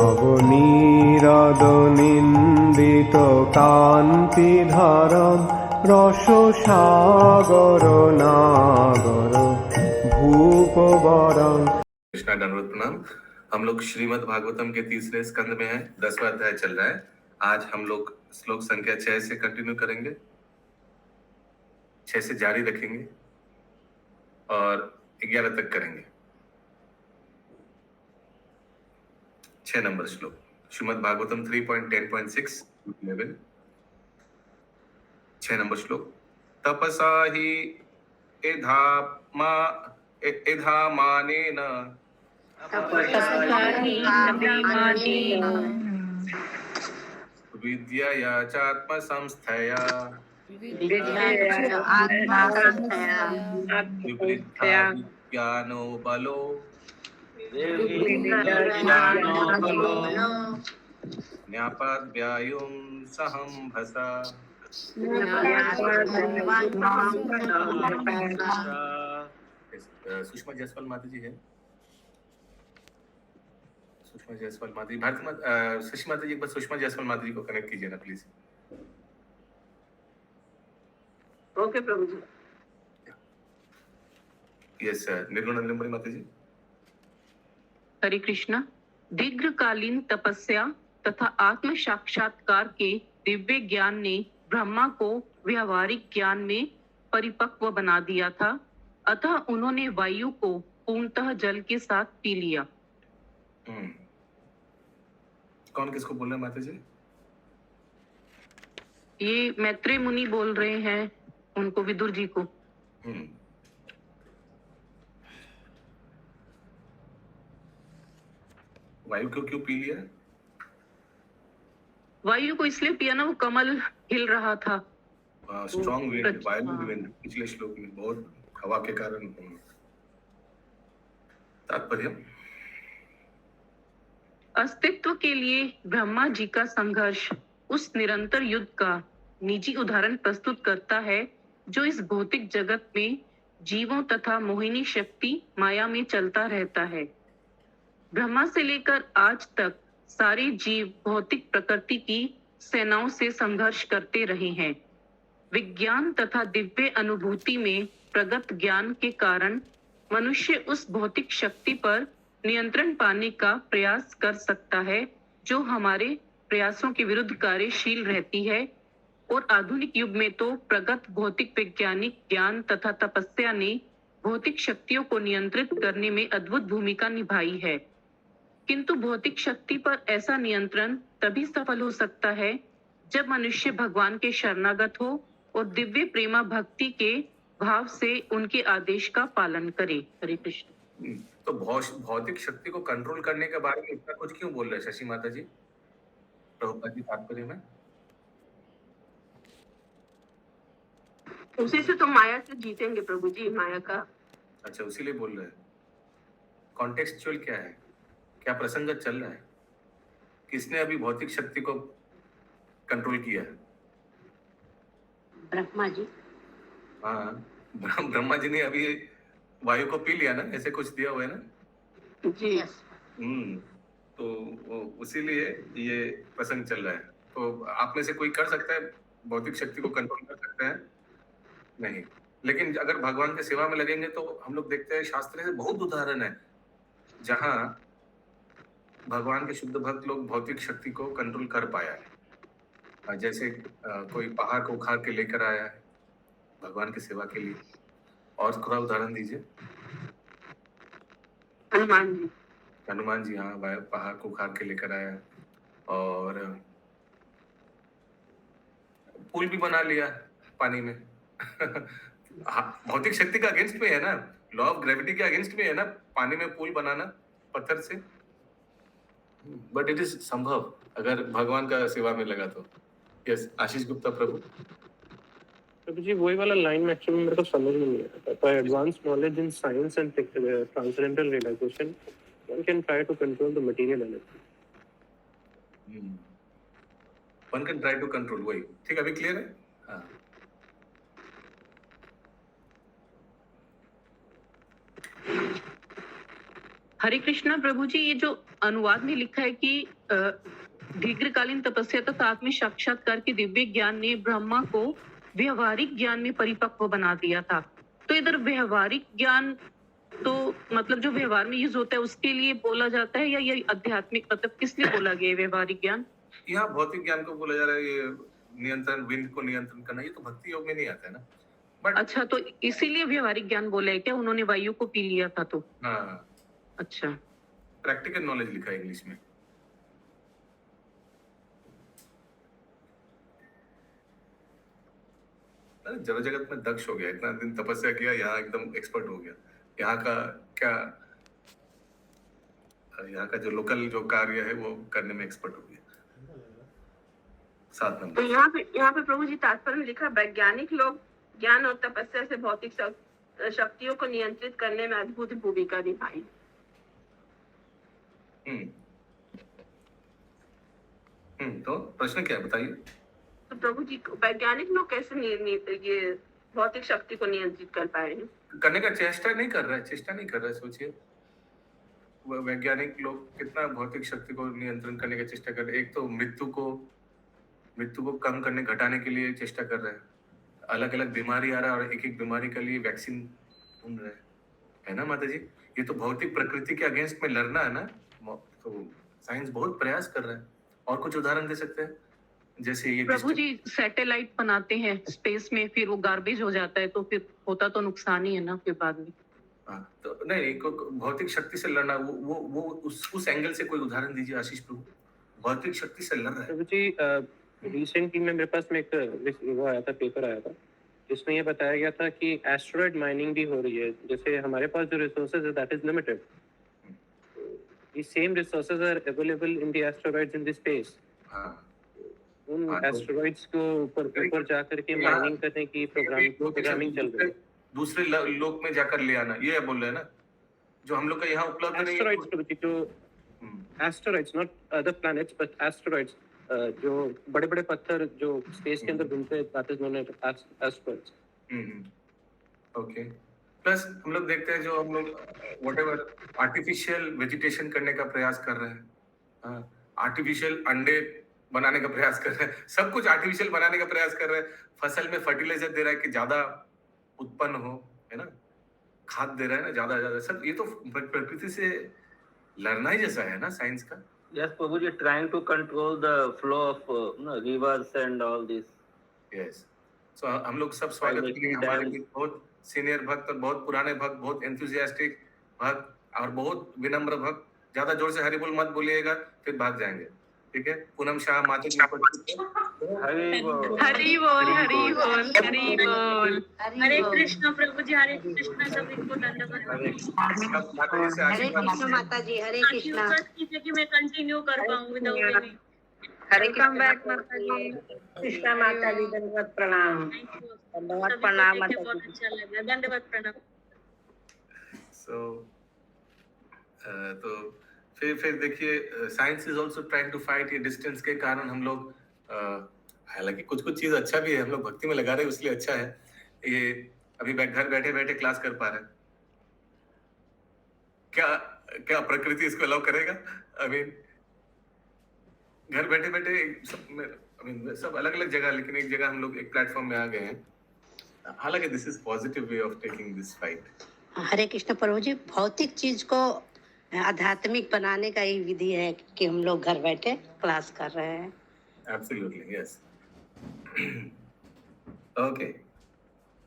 নবনীরদনিন্দিত কান্তিধারম রসসাগর নাগর भूपवरं। कृष्णा दंडवत प्रणाम। हम लोग श्रीमद् भागवतम के तीसरे स्कंद में हैं। 10वां अध्याय चल रहा है। आज हम लोग श्लोक संख्या 6 से कंटिन्यू करेंगे, 6 से जारी रखेंगे और 11 तक करेंगे। 6 नंबर श्लोक, श्रीमद् भागवतम 3.10.6 11। 6 नंबर श्लोक। तपसा ही एधामानेन विद्यया चात्मसंस्थया विवृद्धा विज्ञानो बलो न्यापाद्व्यायुं सहंभसा। सुषमा जायसवाल माता जी है। सुषमा जायसवाल माता जी, भारती माता, शशि माता जी, एक बार सुषमा जायसवाल माता जी को कनेक्ट कीजिए ना please. Okay Prabhu ji. Yes sir. Nirgunanandamayi Mata ji. हरे कृष्णा। दीर्घकालीन तपस्या तथा आत्म साक्षात्कार के दिव्य ज्ञान ने ब्रह्मा को व्यावहारिक ज्ञान में परिपक्व बना दिया था, अतः उन्होंने वायु को पूर्णतः जल के साथ पी लिया। कौन किसको बोल रहे हैं माता जी? ये मैत्रेय मुनि बोल रहे हैं, उनको विदुर जी को। वायु को क्यों पी लिया? वायु को इसलिए पिया ना, वो कमल हिल रहा था। स्ट्रॉन्ग विंड, वायलेंट विंड, पिछले श्लोक में बहुत हवा के कारण। तात्पर्य, अस्तित्व के लिए ब्रह्मा जी का संघर्ष उस निरंतर युद्ध का निजी उदाहरण प्रस्तुत करता है जो इस भौतिक जगत में जीवों तथा मोहिनी शक्ति माया में चलता रहता है। ब्रह्मा से लेकर आज तक सारे जीव भौतिक प्रकृति की सेनाओं से संघर्ष करते रहे हैं। विज्ञान तथा दिव्य अनुभूति में प्रगत ज्ञान के कारण मनुष्य उस भौतिक शक्ति पर नियंत्रण पाने का प्रयास कर सकता है जो हमारे प्रयासों के विरुद्ध कार्यशील रहती है। और आधुनिक युग में तो प्रगत भौतिक वैज्ञानिक ज्ञान तथा तपस्या ने भौतिक शक्तियों को नियंत्रित करने में अद्भुत भूमिका निभाई है। किंतु भौतिक शक्ति पर ऐसा नियंत्रण तभी सफल हो सकता है जब मनुष्य भगवान के शरणागत हो और दिव्य प्रेमा भक्ति के भाव से उनके आदेश का पालन करे। हरे कृष्ण। तो भौतिक शक्ति को कंट्रोल करने के बारे में इतना कुछ क्यों बोल रहे हैं शशि माता जी? प्रभुपाद जी तात्पर्य में उसी से तो माया से जीतेंगे प्रभु जी, माया का। अच्छा, उसी लिए बोल रहे हैं। कॉन्टेक्सचुअल क्या है, क्या प्रसंग चल रहा है? किसने अभी भौतिक शक्ति को कंट्रोल किया है? ब्रह्मा जी। हाँ, ब्रह्मा जी ने अभी वायु को पी लिया ना, ऐसे कुछ दिया हुआ है ना जी। तो उसीलिए ये प्रसंग चल रहा है। तो आप में से कोई कर सकता है भौतिक शक्ति को कंट्रोल कर सकता है? नहीं। लेकिन अगर भगवान की सेवा में लगेंगे तो हम लोग देखते हैं शास्त्र से बहुत उदाहरण है जहां भगवान के शुद्ध भक्त लोग भौतिक शक्ति को कंट्रोल कर पाया है। जैसे कोई पहाड़ को उखाड़ के लेकर आया है भगवान की सेवा के लिए। और थोड़ा उदाहरण दीजिए। हनुमान जी। हनुमान जी, हाँ, पहाड़ को उखाड़ के लेकर आया और पुल भी बना लिया पानी में। भौतिक शक्ति का अगेंस्ट में है ना, लॉ ऑफ ग्रेविटी के अगेंस्ट में है ना पानी में पुल बनाना पत्थर से। बट इट इज संभव अगर भगवान का सेवा में लगा तो। यस, आशीष गुप्ता प्रभु। प्रभु जी, वही वाला लाइन एक्चुअली मेरे को समझ में नहीं आता। By advanced knowledge in science and transcendental realization, one can try to control the material energy. One can try to control, वही ठीक, अभी क्लियर है? हाँ। हरे कृष्णा प्रभु जी, ये जो अनुवाद में लिखा है कि दीर्घकालीन तपस्या तथा आत्म साक्षात्कार के दिव्य ज्ञान ने ब्रह्मा को व्यवहारिक ज्ञान में परिपक्व बना दिया था। तो इधर व्यवहारिक ज्ञान तो मतलब जो व्यवहार में यूज होता है उसके लिए बोला जाता है, या ये आध्यात्मिक मतलब किस लिए बोला गया है व्यवहारिक ज्ञान? यहाँ भौतिक ज्ञान को बोला जा रहा है, ये नियंत्रण, विंड को नियंत्रण करना, ये तो भक्ति योग में नहीं आता है ना। बट अच्छा, तो इसीलिए व्यवहारिक ज्ञान बोला है क्या? उन्होंने वायु को पी लिया था तो? हाँ, अच्छा, प्रैक्टिकल नॉलेज लिखा है इंग्लिश में। अरे जरा जगत में दक्ष हो गया, इतना दिन तपस्या किया, यहाँ एकदम एक्सपर्ट हो गया। यहाँ का क्या, यहाँ का जो लोकल जो कार्य है वो करने में एक्सपर्ट हो गया। 7 तो नंबर। यहाँ पे प्रभु जी तात्पर्य में लिखा, वैज्ञानिक लोग ज्ञान और तपस्या से भौतिक शक्तियों को नियंत्रित करने में अद्भुत भूमिका निभाई। तो प्रश्न क्या है बताइए? तो प्रभु जी, वैज्ञानिक लोग कैसे ये भौतिक शक्ति को नियंत्रित कर पाए हैं? करने का चेष्टा नहीं कर रहा है, सोचिए वैज्ञानिक लोग कितना भौतिक शक्ति को नियंत्रण करने का चेष्टा कर रहे हैं। एक तो मृत्यु को कम करने, घटाने के लिए चेष्टा कर रहे हैं। अलग अलग बीमारी आ रहा है और एक एक बीमारी के लिए वैक्सीन ढूंढ रहे हैं, है ना माता जी? ये तो भौतिक प्रकृति के अगेंस्ट में लड़ना है ना। तो साइंस बहुत प्रयास कर रहा है। और कुछ उदाहरण दे सकते हैं? जैसे ये प्रभु जी सैटेलाइट बनाते हैं स्पेस में, फिर वो गार्बेज हो जाता है, तो फिर होता तो नुकसान ही है ना फिर बाद में। तो नहीं, भौतिक शक्ति से लड़ना, वो उस एंगल से कोई उदाहरण दीजिए आशीष प्रभु। भौतिक शक्ति से लड़ रहा है। प्रभु जी, रिसेंटली में मेरे पास में एक वो आया था, पेपर आया था, जिसमें ये बताया गया था कि एस्टेरॉइड माइनिंग भी हो रही है। जैसे हमारे पास जो रिसोर्सेज है that is limited, the same resources are available in the asteroids in the space. उन एस्टेरॉइड्स को ऊपर जाकर के माइनिंग करने की प्रोग्रामिंग चल रही है। दूसरे लोक में जाकर ले आना, ये बोल रहे हैं ना, जो हम लोग का यहाँ उपलब्ध नहीं है। एस्टेरॉइड्स जो asteroids, not other planets but asteroids, जो बड़े बड़े पत्थर जो स्पेस के अंदर घूमते हैं, that is known as asteroids. Okay. Plus हम लोग देखते हैं जो हम लोग व्हाटएवर आर्टिफिशियल वेजिटेशन करने का प्रयास कर रहे हैं, आर्टिफिशियल अंडे बनाने का प्रयास कर रहे हैं, सब कुछ आर्टिफिशियल बनाने का प्रयास कर रहे हैं। फसल में फर्टिलाइजर दे रहा है कि ज्यादा उत्पन्न हो, है ना, खाद दे रहा है ना ज्यादा। सब ये तो प्रकृति से लड़ना ही जैसा है ना साइंस का। Yes, Prabhuji, trying to control the flow of rivers and all this. Yes. So हम लोग सब स्वागत करेंगे। हमारे भी बहुत सीनियर भक्त और बहुत पुराने भक्त, बहुत एंथुसियास्टिक भक्त और बहुत विनम्र भक्त, ज्यादा जोर से हरि बोल मत बोलिएगा, फिर भाग जाएंगे, ठीक है? पूनम शाह माता जी हरि बोल। हरि बोल, हरि बोल, हरि बोल। हरे कृष्ण प्रभु जी, हरे कृष्ण। सभी को दंडवत। हरे कृष्ण माता जी, हरे कृष्ण। आशीर्वाद कीजिए कि मैं कंटिन्यू कर पाऊँ विदाउट एनी। वेलकम बैक माता जी। कृष्णा माता जी, दंडवत प्रणाम। दंडवत प्रणाम माता जी। बहुत अच्छा लगा, दंडवत प्रणाम। तो फिर देखिए, science is also trying to fight ये डिस्टेंस के कारण हम लोग, हालांकि कुछ चीज अच्छा भी है, हम लोग भक्ति में लगा रहे हैं इसलिए अच्छा है। ये अभी घर बैठे बैठे क्लास कर पा रहे हैं, क्या प्रकृति इसको अलाउ करेगा? आई मीन घर बैठे बैठे सब अलग अलग जगह, लेकिन एक जगह हम लोग एक प्लेटफॉर्म में आ गए हैं। हालांकि this is positive way of taking this fight. Hare Krishna Prabhu ji, भौतिक चीज को आध्यात्मिक बनाने का ही विधि है कि हम लोग घर बैठे क्लास कर रहे हैं। Absolutely, yes. ओके,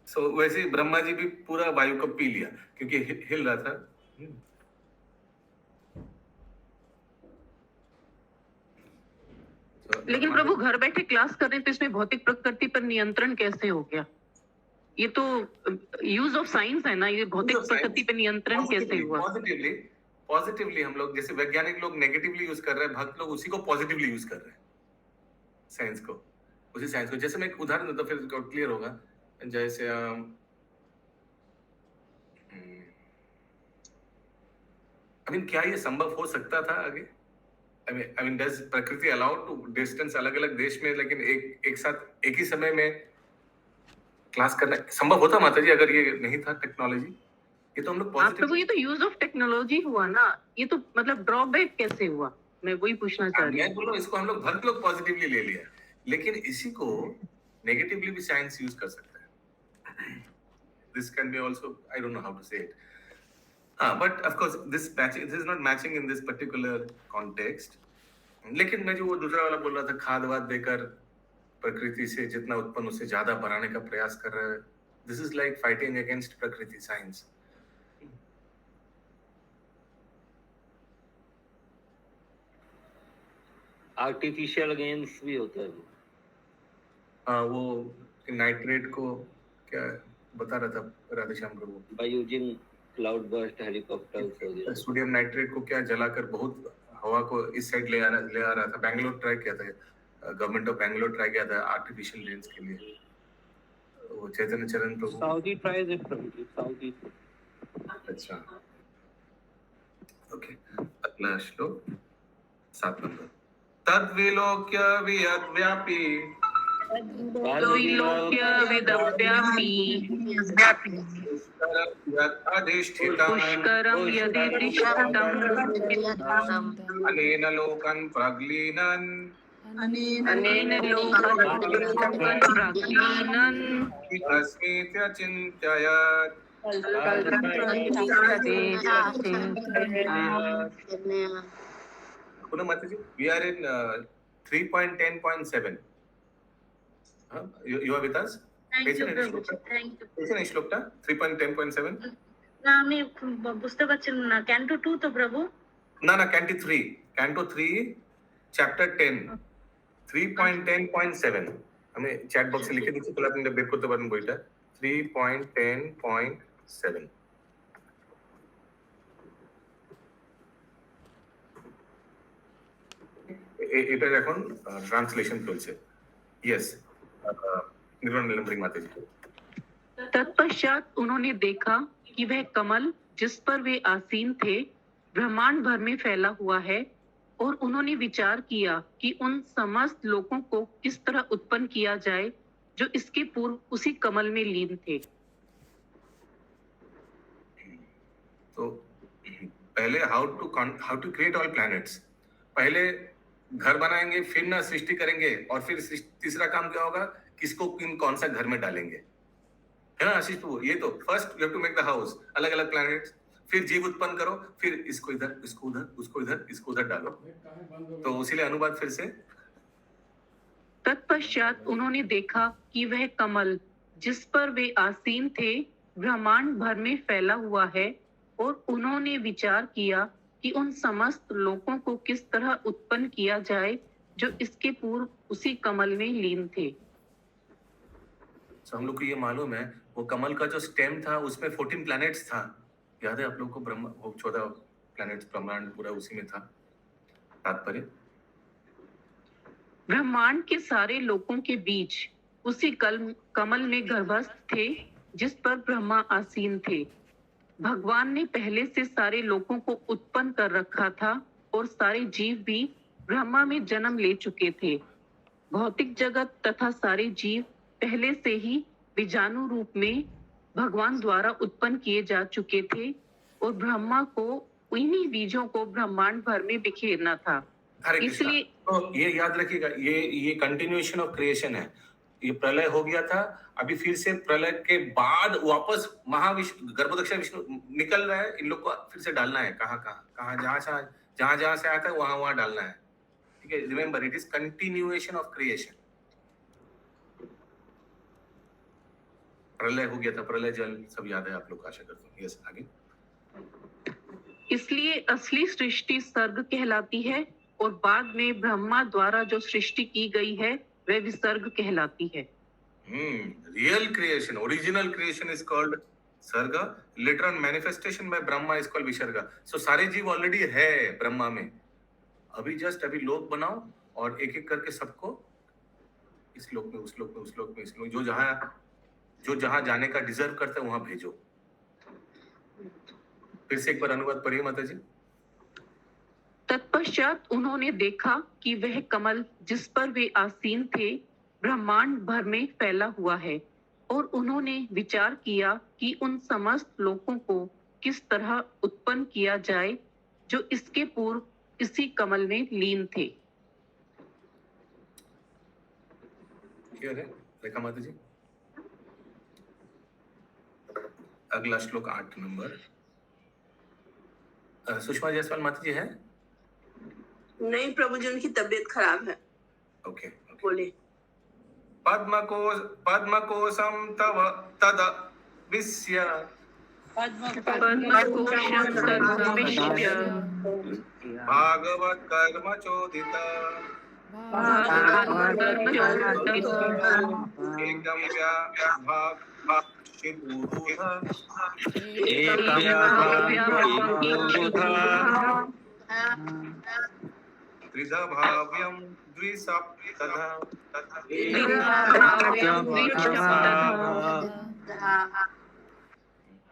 सो वैसे ही ब्रह्मा जी भी पूरा वायु को पी लिया क्योंकि हिल रहा था। लेकिन प्रभु घर बैठे क्लास कर रहे हैं, तो इसमें भौतिक प्रकृति पर नियंत्रण कैसे हो गया? ये तो यूज ऑफ साइंस है ना, ये भौतिक प्रकृति पर नियंत्रण कैसे हुआ? पॉजिटिवली हम लोग, जैसे वैज्ञानिक लोग नेगेटिवली यूज कर रहे हैं, भक्त लोग उसी को पॉजिटिवली यूज कर रहे हैं, साइंस को, उसी साइंस को। जैसे मैं एक उदाहरण देता हूं फिर क्लियर होगा। जैसे क्या ये संभव हो सकता था आगे? आई मीन डज प्रकृति अलाउड टू डिस्टेंस अलग अलग देश में, लेकिन एक साथ एक ही समय में क्लास करना संभव होता माता जी अगर ये नहीं था टेक्नोलॉजी? ये तो हम लोग आप पॉजिटिव लोगों ये तो यूज ऑफ टेक्नोलॉजी हुआ ना, ये तो मतलब ड्रॉबैक कैसे हुआ, मैं वही पूछना चाह रही मैं हूँ। बोल रहा हूँ इसको हम लोग भर लोग पॉजिटिवली ले लिया, लेकिन इसी को नेगेटिवली भी साइंस यूज कर सकता है. This can be also, I don't know how to say it. But of course this is not matching in this particular context. लेकिन मैं जो वो दूसरा वाला बोल रहा था, खाद वाद देकर प्रकृति से जितना उत्पन्न उससे ज्यादा बढ़ाने का प्रयास कर रहा है, this is like fighting against प्रकृति साइंस. आर्टिफिशियल गेन्स भी होता है. हाँ, वो नाइट्रेट को क्या बता रहा था Radheshyam Prabhu, by using cloud burst helicopters वगैरह. सोडियम नाइट्रेट को क्या जलाकर बहुत हवा को इस साइड ले आ रहा था. बैंगलोर ट्राई किया था, गवर्नमेंट ऑफ बैंगलोर ट्राई किया था आर्टिफिशियल रेन्स के लिए. वो चैतन्य चरण प्रभु. Saudi tries it from Saudi. अच्छा, ओके. अगला श्लोक 7 नंबर. तद्विलोक्य वियद्व्यापी लोक्य विदव्यापी अधिष्ठितम् पुष्करं यदितिष्ठतम् अनेन लोकं प्रग्लीनन् अनेन लोकं प्राक्लीनन् तस्मित्यचिन्तयत्. पुनः माताजी, we are in 3.10.7. You are with us? Thank you, Prabhu. Thank you. Is it श्लोक 3.10.7? না আমি বুঝতে পারছি না, ক্যান্টো 2 তো প্রভু. না ক্যান্টো 3 চ্যাপ্টার 10 3.10.7 আমি চ্যাট বক্সে লিখে দিচ্ছি, তাহলে আপনি বের করতে পারেন বইটা. 3.10.7 এটার এখন ট্রান্সলেশন চলছে. यस, निर्वाण निलंबरी माता जी. तत्पश्चात उन्होंने देखा कि वह कमल जिस पर वे आसीन थे ब्रह्मांड भर में फैला हुआ है, और उन्होंने विचार किया कि उन समस्त लोगों को किस तरह उत्पन्न किया जाए जो इसके पूर्व उसी कमल में लीन थे. तो पहले how to create all planets. पहले घर बनाएंगे, फिर ना सृष्टि करेंगे, और फिर तीसरा काम क्या होगा, किसको कौन सा घर में डालेंगे, है ना आशीष प्रभु. ये तो first you have to make the house, अलग अलग प्लैनेट्स, फिर जीव उत्पन्न करो, फिर इसको इधर, इसको उधर, उसको इधर, इसको उधर डालो. तो उसीलिए अनुवाद फिर से. तत्पश्चात उन्होंने देखा कि वह कमल जिस पर वे आसीन थे ब्रह्मांड भर में फैला हुआ है, और उन्होंने विचार किया कि उन समस्त लोगों को किस तरह उत्पन्न किया जाए जो इसके पूर्व उसी कमल में लीन थे. तो हम लोग को ये मालूम है, वो कमल का जो स्टेम था उसमें 14 प्लैनेट्स था. याद है आप लोग को? ब्रह्मा, वो 14 प्लैनेट्स, ब्रह्मांड पूरा उसी में था. तात्पर्य, ब्रह्मांड के सारे लोगों के बीच उसी कमल में गर्भस्थ थे जिस पर ब्रह्मा आसीन थे. भगवान ने पहले से सारे लोगों को उत्पन्न कर रखा था, और सारे जीव भी ब्रह्मा में जन्म ले चुके थे. भौतिक जगत तथा सारे जीव पहले से ही बीजाणु रूप में भगवान द्वारा उत्पन्न किए जा चुके थे, और ब्रह्मा को उन्हीं बीजों को ब्रह्मांड भर में बिखेरना था. हरे कृष्णा. इसलिए तो ये याद रखिएगा, ये कंटिन्यूएशन ऑफ क्रिएशन है. ये प्रलय हो गया था, अभी फिर से प्रलय के बाद वापस महाविष्णु, गर्भोदक्षिणा विष्णु निकल रहा है. इन लोग को फिर से डालना है, कहाँ जहाँ से आया था वहां डालना है. ठीक है, remember it is continuation of creation. प्रलय हो गया था, प्रलय जल सब याद है आप लोग, आशा करता हूँ. यस, आगे. इसलिए असली सृष्टि सर्ग कहलाती है, और बाद में ब्रह्मा द्वारा जो सृष्टि की गई है वह विसर्ग कहलाती है. Real creation, original creation is called sarga. Later on manifestation by Brahma is called visarga. So सारे जीव ऑलरेडी है ब्रह्मा में. अभी लोक बनाओ, और एक एक करके सबको इस लोक में, उस लोक में, उस लोक में, इस लोक, जो जहां जाने का डिजर्व करते हैं वहां भेजो. फिर से एक बार अनुवाद पढ़िए माता जी. तत्पश्चात उन्होंने देखा कि वह कमल जिस पर वे आसीन थे ब्रह्मांड भर में फैला हुआ है, और उन्होंने विचार किया कि उन समस्त लोगों को किस तरह उत्पन्न किया जाए जो इसके पूर्व इसी कमल में लीन थे। क्लियर है रेखा माता जी? अगला श्लोक 8 नंबर। सुषमा जायसवाल माता जी है? नहीं प्रभु जी, उनकी तबीयत खराब है। ओके बोले पद्मकोशम तव तद विस्य पद्मकोशं तद्विश्य भागवत कर्म चोदिता एकदम त्रिधा भाव्यम द्विसप्तधा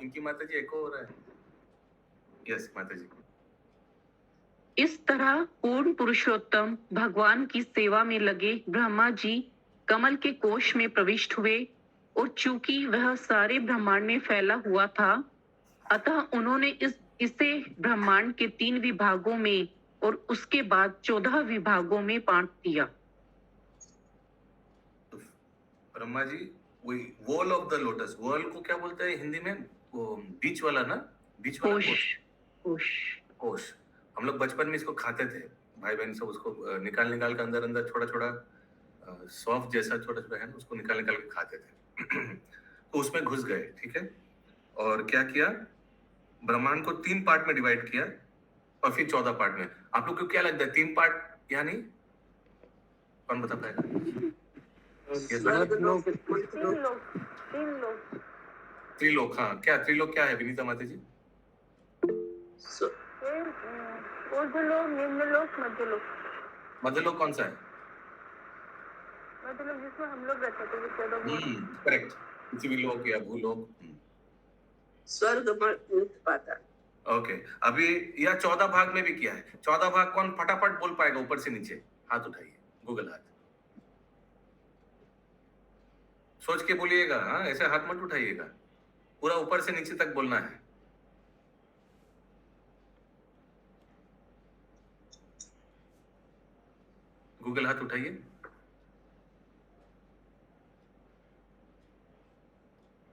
इनकी माता जी एको हो रहा है। यस माता जी। इस तरह पूर्ण पुरुषोत्तम भगवान की सेवा में लगे ब्रह्मा जी कमल के कोश में प्रविष्ट हुए और चूंकि वह सारे ब्रह्मांड में फैला हुआ था, अतः उन्होंने इसे ब्रह्मांड के 3 विभागों में और उसके बाद 14 विभागों में बांट दिया। ब्रह्मा जी वही wall of the lotus, wall को क्या बोलते हैं हिंदी में? वो बीच वाला ना, बीच वाला कोश। कोश। हम लोग बचपन में इसको खाते थे, भाई बहन सब उसको निकाल के अंदर छोटा छोटा सॉफ्ट जैसा छोटा छोटा है ना, उसको निकाल के खाते थे। तो उसमें घुस गए, ठीक है। और क्या किया, ब्रह्मांड को 3 पार्ट में डिवाइड किया और फिर 14 पार्ट में। आप लोग को क्या लगता है 3 पार्ट यानी कौन बता पाएगा? त्रिलोक। हाँ, क्या त्रिलोक क्या है विनीता माता जी? ऊर्ध्वलोक, निम्नलोक, मध्यलोक। मध्यलोक कौन सा है? मध्यलोक जिसमें हम लोग रहते थे, वो 14 करेक्ट, पृथ्वी लोक या भूलोक, स्वर्ग, मुक्त पाताल। ओके, अभी यह 14 भाग में भी किया है। 14 भाग कौन फटाफट बोल पाएगा? ऊपर से नीचे हाथ उठाइए, गूगल हाथ सोच के बोलिएगा। हाँ, ऐसे हाथ मत उठाइएगा, पूरा ऊपर से नीचे तक बोलना है। गूगल हाथ उठाइए।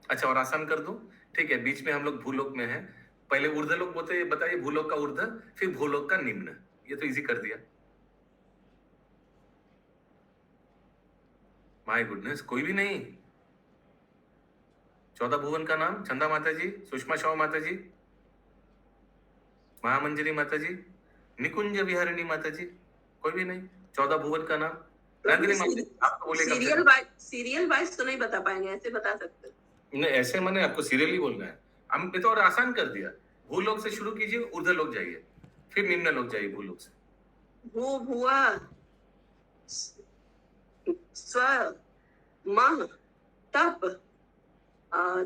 अच्छा, और आसान कर दो, ठीक है। बीच में हम लोग भूलोक में हैं। पहले ऊर्ध्वलोक बताइए, भूलोक का ऊर्ध्व, फिर भूलोक का निम्न। ये तो इजी कर दिया। माय गुडनेस, कोई भी नहीं। 14 भुवन का नाम? चंदा माता जी, सुषमा शाह माता जी, महामंजरी माता जी, निकुंज विहारिणी माता जी, कोई भी नहीं। 14 भुवन का नाम? नंदिनी माता जी, आपको बोलेगा। सीरियल वाइज तो नहीं बता पाएंगे, ऐसे बता सकते हैं। नहीं, ऐसे मैंने आपको सीरियली बोलना है। हम तो और आसान कर दिया। भूलोक से शुरू कीजिए, ऊर्ध्वलोक जाइए, फिर निम्नलोक जाइए। भूलोक से भू, भुआ, स्व, मह, तप और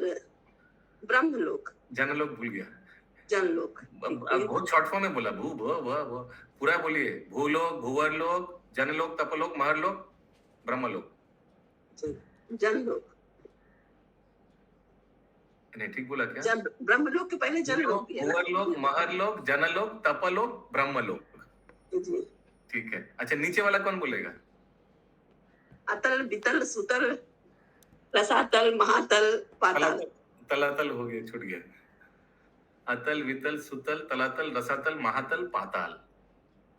ब्रह्मलोक, जनलोक भूल गया। जनलोक। बहुत शॉर्ट फॉर्म में बोला। भू भ पूरा बोलिए। भूलोक, भूवरलोक, जनलोक, तपलोक, महरलोक, ब्रह्मलोक, जनलोक। नहीं, ठीक बोला क्या? ब्रह्मलोक के पहले जनलोक भी है ना? भूवरलोक, महरलोक, जनलोक, तपलोक, ब्रह्मलोक। जी, ठीक है। अच्छा, नीचे वाला कौन बोलेगा? अतल, वितल, सुतल, रसातल, महातल, पाताल। तलातल हो गया, छूट गया। अतल, वितल, सुतल, तलातल, रसातल, महातल, पाताल।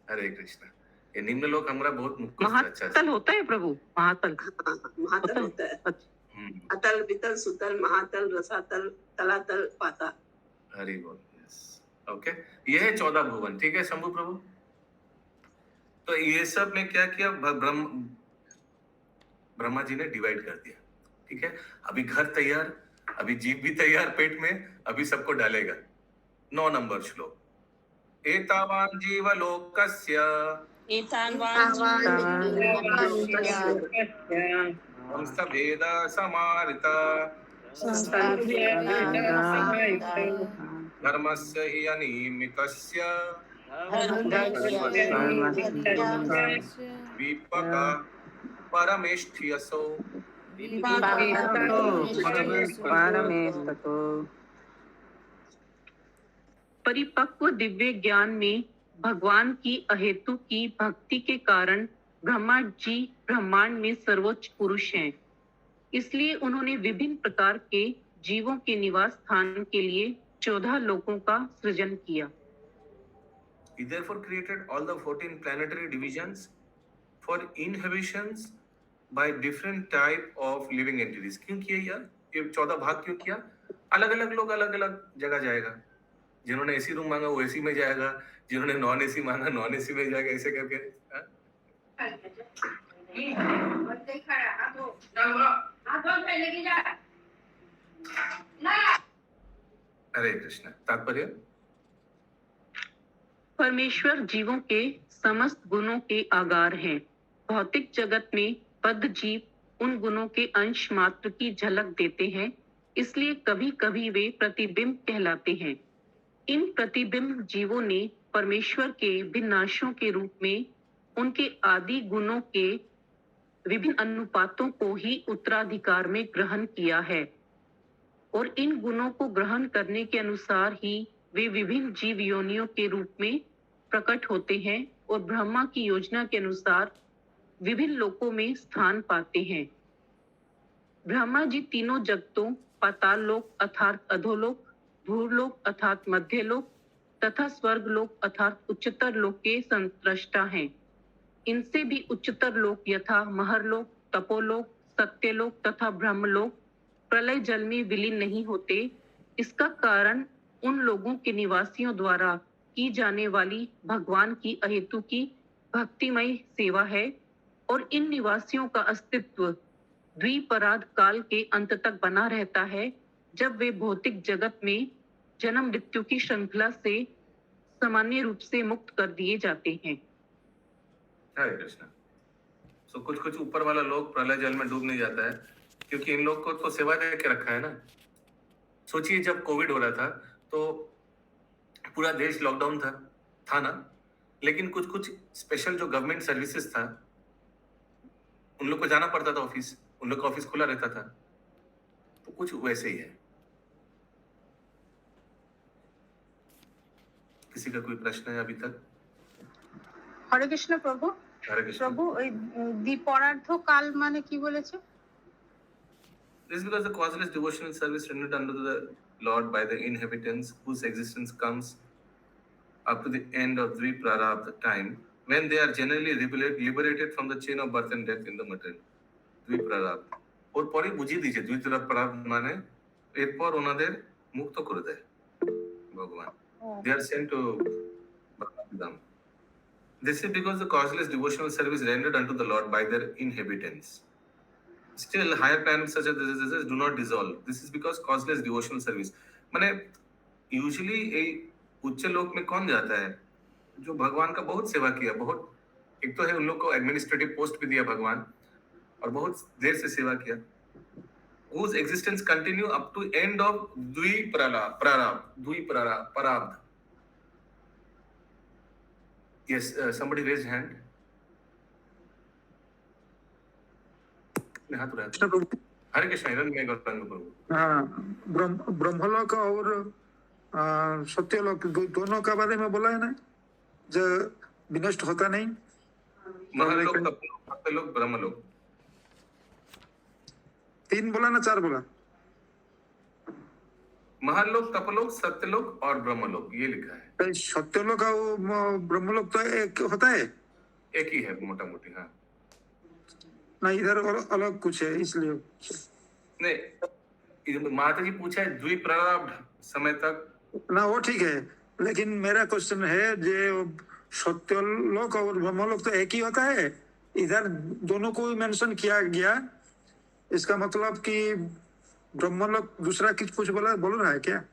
हरे कृष्ण। ये निम्नलोक हमारा बहुत मुख्य अच्छा महातल होता है प्रभु, महातल। महातल होता है। अतल, वितल, सुतल, महातल, रसातल, तलातल, पाताल। हरि बोल। ओके, ये है 14 भुवन, ठीक है शंभु प्रभु। तो ये सब में क्या किया, ब्रह्मा जी ने डिवाइड कर दिया, ठीक है। अभी घर तैयार, अभी जीव भी तैयार पेट में, अभी सबको डालेगा। 9 नंबर श्लोक। एतावान जीवलोकस्य संस्थभेद समारिता धर्मस्य हि अनिमितस्य विपक परमेष्ठियसो। परिपक्व दिव्य ज्ञान में भगवान की अहेतु की भक्ति के कारण ब्रह्मा जी ब्रह्मांड में सर्वोच्च पुरुष हैं। इसलिए उन्होंने विभिन्न प्रकार के जीवों के निवास स्थान के लिए 14 लोकों का सृजन किया। He therefore created all the 14 planetary divisions for inhabitions by different type of living entities. क्यों किया यार? ये 14 भाग क्यों किया? अलग अलग लोग अलग अलग जगह जाएगा। जिन्होंने एसी रूम मांगा वो एसी में जाएगा, जिन्होंने नॉन एसी मांगा नॉन एसी में जाएगा, ऐसे करके। हाँ? हरे कृष्ण। तात्पर्य परमेश्वर जीवों के समस्त गुणों के आगार हैं। भौतिक जगत में बद्ध जीव उन गुणों के अंश मात्र की झलक देते हैं, इसलिए कभी कभी वे प्रतिबिंब कहलाते हैं। इन प्रतिबिंब जीवों ने परमेश्वर के भिन्नांशों के रूप में उनके आदि गुणों के विभिन्न अनुपातों को ही उत्तराधिकार में ग्रहण किया है, और इन गुणों को ग्रहण करने के अनुसार ही वे विभिन्न जीव योनियों के रूप में प्रकट होते हैं और ब्रह्मा की योजना के अनुसार विभिन्न लोकों में स्थान पाते हैं। ब्रह्मा जी तीनों जगतों पाताल लोक अर्थात अधोलोक, भूलोक अर्थात मध्यलोक तथा स्वर्ग लोक अर्थात उच्चतर लोक के संतृष्टा हैं। इनसे भी उच्चतर लोक यथा महरलोक, तपोलोक, सत्यलोक तथा ब्रह्मलोक प्रलय जल में विलीन नहीं होते। इसका कारण उन लोगों के निवासियों द्वारा की जाने वाली भगवान की अहेतु की भक्तिमय सेवा है, और इन निवासियों का अस्तित्व द्विपराध काल के अंत तक बना रहता है, जब वे भौतिक जगत में जन्म मृत्यु की श्रृंखला से सामान्य रूप से मुक्त कर दिए जाते हैं। हरे कृष्ण। सो कुछ कुछ ऊपर वाला लोग प्रलय जल में डूब नहीं जाता है, क्योंकि इन लोग को तो सेवा दे के रखा है ना। सोचिए जब कोविड हो रहा था तो पूरा देश लॉकडाउन था ना, लेकिन कुछ कुछ स्पेशल जो गवर्नमेंट सर्विसेज था उन लोग को जाना पड़ता था ऑफिस, उन लोग का ऑफिस खुला रहता था। तो कुछ वैसे ही है। किसी का कोई प्रश्न है अभी तक? হরে কৃষ্ণ প্রভু। हरे कृष्ण। প্রভু ওই দ্বিপরার্ধ কাল মানে কি বলেছে? This is because the causeless devotional service rendered unto the Lord by the inhabitants whose existence comes up to the end of Dviprarabdha time, when they are generally liberated from the chain of birth and death in the material. Dviprarabdha. और পরে বুঝিয়ে দিয়েছে Dviprarabdha মানে এরপর ওনাদের মুক্ত করে দেয় ভগবান। They are sent to Bhagavad. This is because the causeless devotional service rendered unto the Lord by their inhabitants. Still, higher planets such as this do not dissolve. This is because causeless devotional service. माने usually एक उच्च लोक में कौन जाता है? जो भगवान का बहुत सेवा किया, बहुत एक तो है उन लोग को एडमिनिस्ट्रेटिव पोस्ट भी दिया भगवान और बहुत देर से सेवा किया। Whose existence continue up to end of Dviprarabdha. Yes, somebody raised hand. हाथ उठाया। कृष्ण प्रभु। हरे कृष्ण। हिरण्मय गौतम प्रभु। हाँ, ब्रह्मलोक और सत्यलोक दोनों का बारे में बोला है ना, जो विनष्ट होता नहीं। महलोक, तपलोक, सत्यलोक, ब्रह्मलोक। 3 बोला ना 4 बोला? महलोक, तपलोक, सत्यलोक और ब्रह्मलोक ये लिखा है। सत्यलोक और ब्रह्मलोक तो एक होता है? एक ही है मोटा मोटी। हाँ ना, इधर अलग कुछ है इसलिए नहीं। माता जी पूछा है द्विप्रारब्ध समय तक ना, वो ठीक है, लेकिन मेरा क्वेश्चन है जो सत्यलोक और ब्रह्मलोक तो एक ही होता है, इधर दोनों को मेंशन किया गया। इसका मतलब कि ब्रह्मलोक दूसरा कुछ बोल रहा है क्या?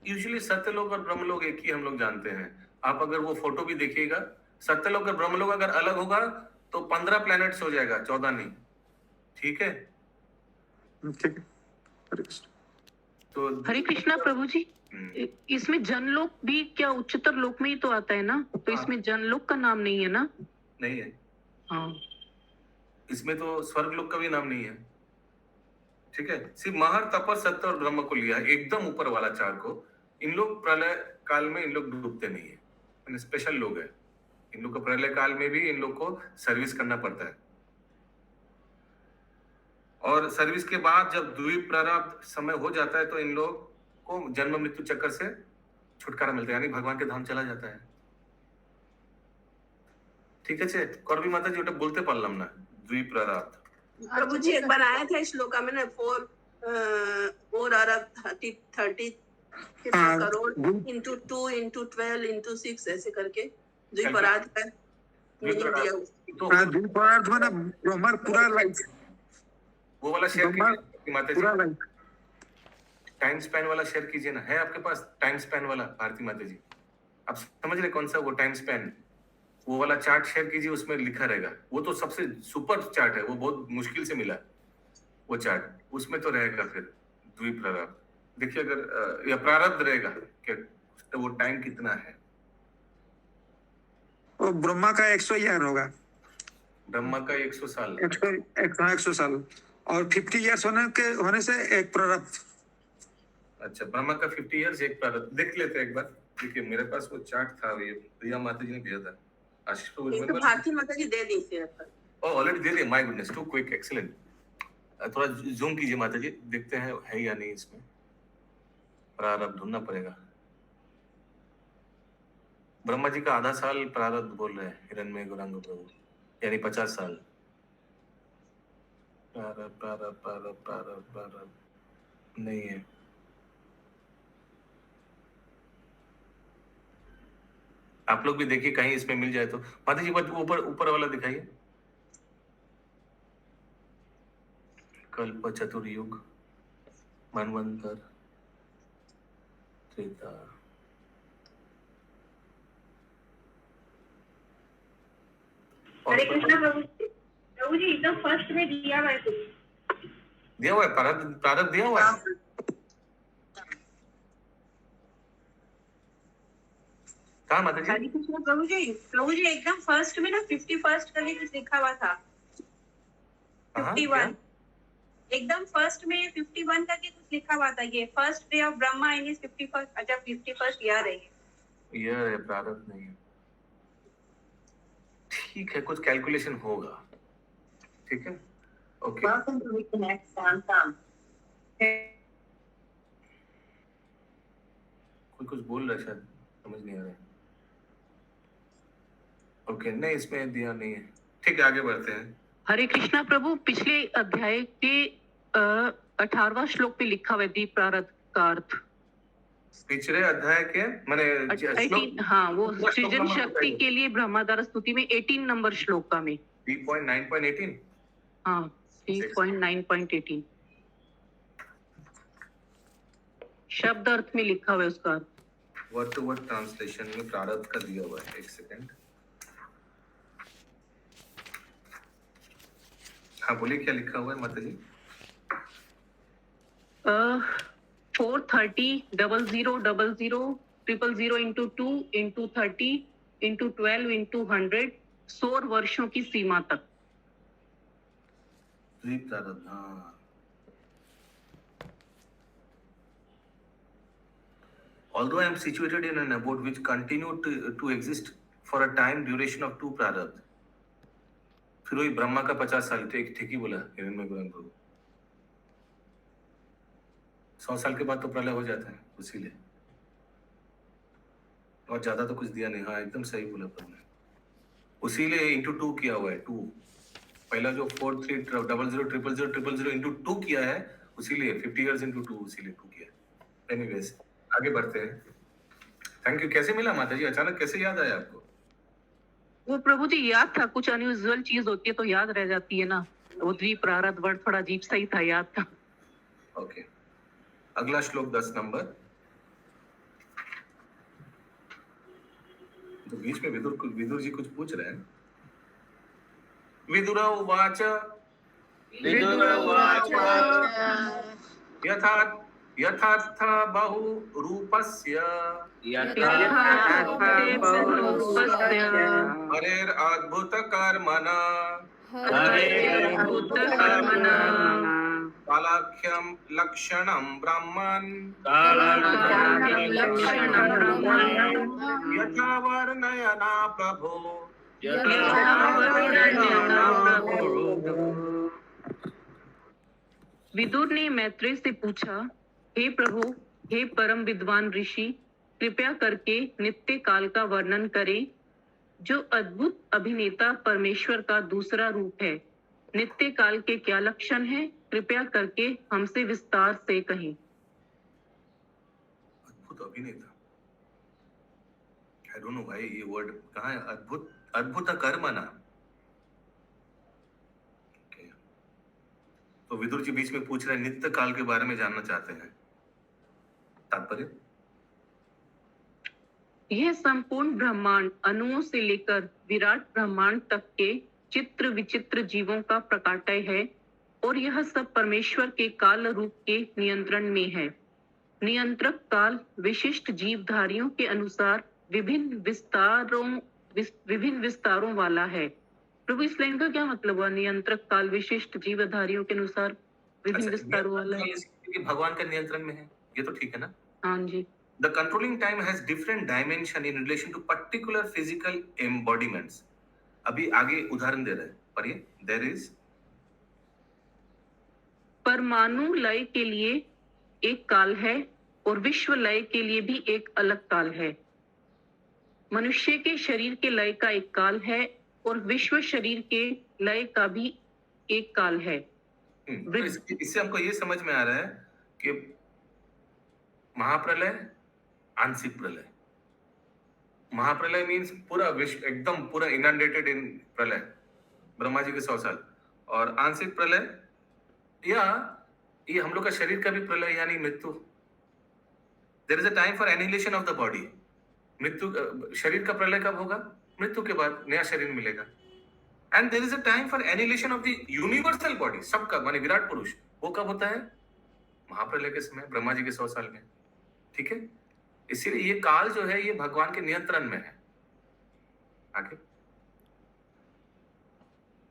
यूजुअली सत्यलोक और ब्रह्मलोक एक ही हम लोग जानते हैं। आप अगर वो फोटो भी देखिएगा, सत्यलोक और ब्रह्मलोक अगर अलग होगा तो 15 प्लैनेट्स हो जाएगा, 14 नहीं। ठीक है, ठीक है। तो हरे कृष्णा प्रभु जी। इसमें जनलोक भी क्या उच्चतर लोक में ही तो आता है ना, तो इसमें जनलोक का नाम नहीं है ना? नहीं है। हाँ, इसमें तो स्वर्ग लोक का भी नाम नहीं है। ठीक है, सिर्फ महर, तप, सत्य और ब्रह्म को लिया, एकदम ऊपर वाला 4 को। इन लोग प्रलय काल में इन लोग डूबते नहीं है, स्पेशल लोग हैं। इन लोग को प्रलय काल में भी इन लोग को सर्विस करना पड़ता है, और सर्विस के बाद जब द्वीप प्रारब्ध समय हो जाता है तो इन लोग को जन्म मृत्यु चक्कर से छुटकारा मिलता है, यानी भगवान के धाम चला जाता है। ठीक है, करबी माता जी ओटा बोलते पारलाम ना, द्वीप प्रारब्ध। प्रभु जी एक बार आया था इस श्लोका में ना 4 अरब 30 करोड़ into 2 into 12 into 6 ऐसे करके द्विपरार्थ का मीनिंग दिया उसको। द्विपरार्थ में ना ब्रह्मा पूरा लाइफ, वो वाला शेयर कीजिए माता पूरा जी, लाइफ टाइम स्पैन वाला शेयर कीजिए ना, है आपके पास टाइम स्पैन वाला भारती माता जी? आप समझ रहे कौन सा वो टाइम स्पैन, वो वाला चार्ट शेयर कीजिए, उसमें लिखा रहेगा। वो तो सबसे सुपर चार्ट है, वो बहुत मुश्किल से मिला वो चार्ट, उसमें तो रहेगा फिर द्वीप प्रारब्ध। देखिए अगर या प्रारब्ध रहेगा कि तो वो टाइम कितना है। वो ब्रह्मा का 100 ईयर होगा, ब्रह्मा का 100 साल, 100 साल, और 50 ईयर्स होने से एक प्रारब्ध। अच्छा, ब्रह्मा का 50 इयर्स एक प्रारब्ध। देख लेते हैं एक बार। देखिए मेरे पास वो चार्ट था, ये प्रिया माता जी ने भेजा था। आशीष प्रभु ये तो भारती माता जी दे दी थी अपन। ऑलरेडी दे दिए, my goodness, too quick, excellent. थोड़ा जूम कीजिए माता जी, देखते हैं है या नहीं इसमें। प्रारब्ध ढूंढना पड़ेगा। ब्रह्मा जी का आधा साल प्रारब्ध बोल रहे हैं हिरण्मय गौरांग प्रभु, यानी 50 साल। प्रारब्ध प्रारब्ध प्रारब्ध प्रारब्ध प्रारब्ध नहीं है। आप लोग भी देखिए कहीं इसमें मिल जाए तो। माता जी ऊपर ऊपर वाला दिखाइए, कल्प चतुर्युग, मनवंतर, त्रेता। हरे कृष्णा प्रभु जी एकदम फर्स्ट में दिया हुआ है कुछ, दिया हुआ है प्रारब्ध दिया हुआ है। कहाँ माता जी? हरे कृष्ण प्रभु जी एकदम फर्स्ट में ना 51st करके कुछ लिखा हुआ था। 51 एकदम फर्स्ट में 51 करके कुछ लिखा हुआ था। ये first day of Brahma in is 51st। अच्छा 51st ईयर है ये प्रारब्ध नहीं है। ठीक है, कुछ कैलकुलेशन होगा। ठीक है, ओके। कोई कुछ बोल रहा है, शायद समझ नहीं आ रहा है। ओके, नहीं इसमें दिया नहीं है। ठीक है, आगे बढ़ते हैं। हरे कृष्णा प्रभु, पिछले अध्याय के 18वां श्लोक पे लिखा हुआ है दीप प्रारब्ध का अर्थ। पिछले अध्याय के माने 18, हाँ, वो सृजन शक्ति के लिए ब्रह्मादार स्तुति में 18 नंबर श्लोक का में 3.9.18। हाँ 3.9.18 शब्द अर्थ में लिखा हुआ है उसका अर्थ। वर्ड टू वर्ड ट्रांसलेशन में प्रारब्ध का दिया हुआ है। एक सेकंड, हाँ बोलिए क्या लिखा हुआ है माता जी? 430,00,00,000 into 2 into 30 into 12 into 100 100 वर्षों की सीमा तक। द्वीप प्रारब्ध, हाँ। Although I am situated in an abode which continue to exist for a time duration of 2 प्रारब्ध। फिर वही ब्रह्मा का 50 साल, तो एक ठीक ही बोला हिरण्मय गौरांग प्रभु। 100 साल के बाद तो प्रलय हो जाता है, उसीलिए। और ज्यादा तो कुछ दिया नहीं। हाँ एकदम सही बोला प्रभु ने, उसीलिए इंटू 2 किया हुआ है। 2 पहला जो 4300000000 इंटू 2 किया है, उसीलिए 50 इयर्स इंटू 2, उसीलिए 2 किया है। एनीवेज आगे बढ़ते हैं। Thank you. कैसे मिला माता जी, अचानक कैसे याद आया आपको? वो प्रभु जी याद था, कुछ अनयूजुअल चीज होती है तो याद रह जाती है ना। वो द्वीप प्रारब्ध वर्ड थोड़ा अजीब सा ही था, याद था। ओके, अगला श्लोक 10 नंबर। तो बीच में विदुर जी कुछ पूछ रहे हैं। विदुर उवाच यथार्थ बहु रूपस्य हरेर अद्भुत कर्मणा हरे भूतकर्मणाम् कालाख्यं लक्षणं ब्रह्मन् कालाख्यं लक्षणं ब्रह्मन् यथा वर्णयना प्रभो यथा वर्णयना प्रभो। विदुर ने मैत्रेय से पूछा, हे प्रभु, हे परम विद्वान ऋषि, कृपया करके नित्य काल का वर्णन करें, जो अद्भुत अभिनेता परमेश्वर का दूसरा रूप है। नित्य काल के क्या लक्षण हैं? कृपया करके हमसे विस्तार से कहें। अद्भुत अभिनेता, आई डोंट नो भाई ये वर्ड कहाँ है? अद्भुत, अद्भुत कर्मणा। Okay. तो विदुर जी बीच में पूछ रहे हैं, नित्य काल के बारे में जानना चाहते हैं। तात्पर्य, यह संपूर्ण ब्रह्मांड अणुओं से लेकर विराट ब्रह्मांड तक के चित्र विचित्र जीवों का प्रकाटय है और यह सब परमेश्वर के काल रूप के नियंत्रण में है। नियंत्रक काल विशिष्ट जीवधारियों के अनुसार विभिन्न विस्तारों वाला है। प्रभु, इस लाइन का क्या मतलब हुआ? नियंत्रक काल विशिष्ट जीवधारियों के अनुसार विभिन्न विस्तारों वाला है। ये भगवान के नियंत्रण में है, ये तो ठीक है ना? हाँ जी। The controlling time has different dimension in relation to particular physical embodiments. अभी आगे उदाहरण दे रहे हैं, पढ़िए। There is परमाणु लय के लिए एक काल है और विश्व लय के लिए भी एक अलग काल है। मनुष्य के शरीर के लय का एक काल है और विश्व शरीर के लय का भी एक काल है। तो इससे हमको ये समझ में आ रहा है कि महाप्रलय, आंशिक प्रलय। महाप्रलय मीन्स पूरा विश्व एकदम पूरा इनंडेटेड इन प्रलय, ब्रह्मा जी के 100 साल। और आंशिक प्रलय या ये हम लोग का शरीर का भी प्रलय यानी मृत्यु। There is a time for annihilation of the body. मृत्यु, शरीर का प्रलय कब होगा? मृत्यु के बाद नया शरीर मिलेगा। And there is a time for annihilation of the universal body, सबका माने विराट पुरुष। वो कब होता है? महाप्रलय के समय, ब्रह्मा जी के 100 साल में। ठीक है, इसीलिए ये काल जो है ये भगवान के नियंत्रण में है। आगे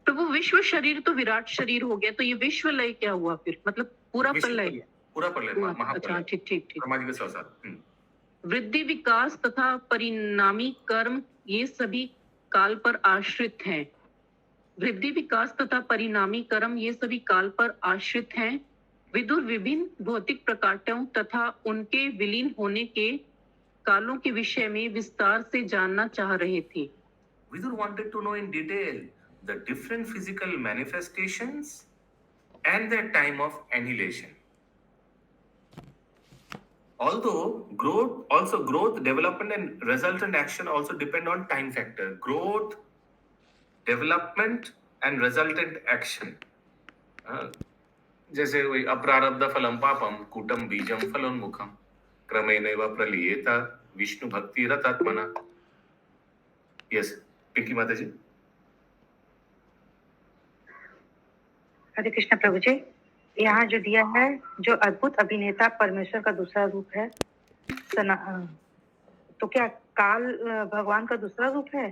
प्रभु, विश्व शरीर तो विराट शरीर हो गया, तो ये विश्व लय क्या हुआ फिर? मतलब पूरा प्रलय? पूरा प्रलय, अच्छा, महाप्रलय, ठीक ठीक ठीक। ब्रह्मा जी के 100 साल। वृद्धि, विकास तथा परिणामी कर्म ये सभी काल पर आश्रित हैं। वृद्धि, विकास तथा परिणामी कर्म ये सभी काल पर आश्रित हैं। विदुर विभिन्न भौतिक प्रकाटों तथा उनके विलीन होने के कालों के विषय में विस्तार से जानना चाह रहे थे। Vidur wanted to know in detail the different physical manifestations and their time of annihilation. Although growth, development and resultant action also depend on time factor. Growth, development and resultant action. जैसे वही अप्रारब्ध फलम पापम कूटम बीजम फलोन्मुखम क्रमेणैव प्रलीयेत विष्णु भक्ति रतात्मना। Yes, Pinky माता जी। हरे कृष्ण प्रभु जी, यहाँ जो दिया है, जो अद्भुत अभिनेता परमेश्वर का दूसरा रूप है, तो क्या काल भगवान का दूसरा रूप है?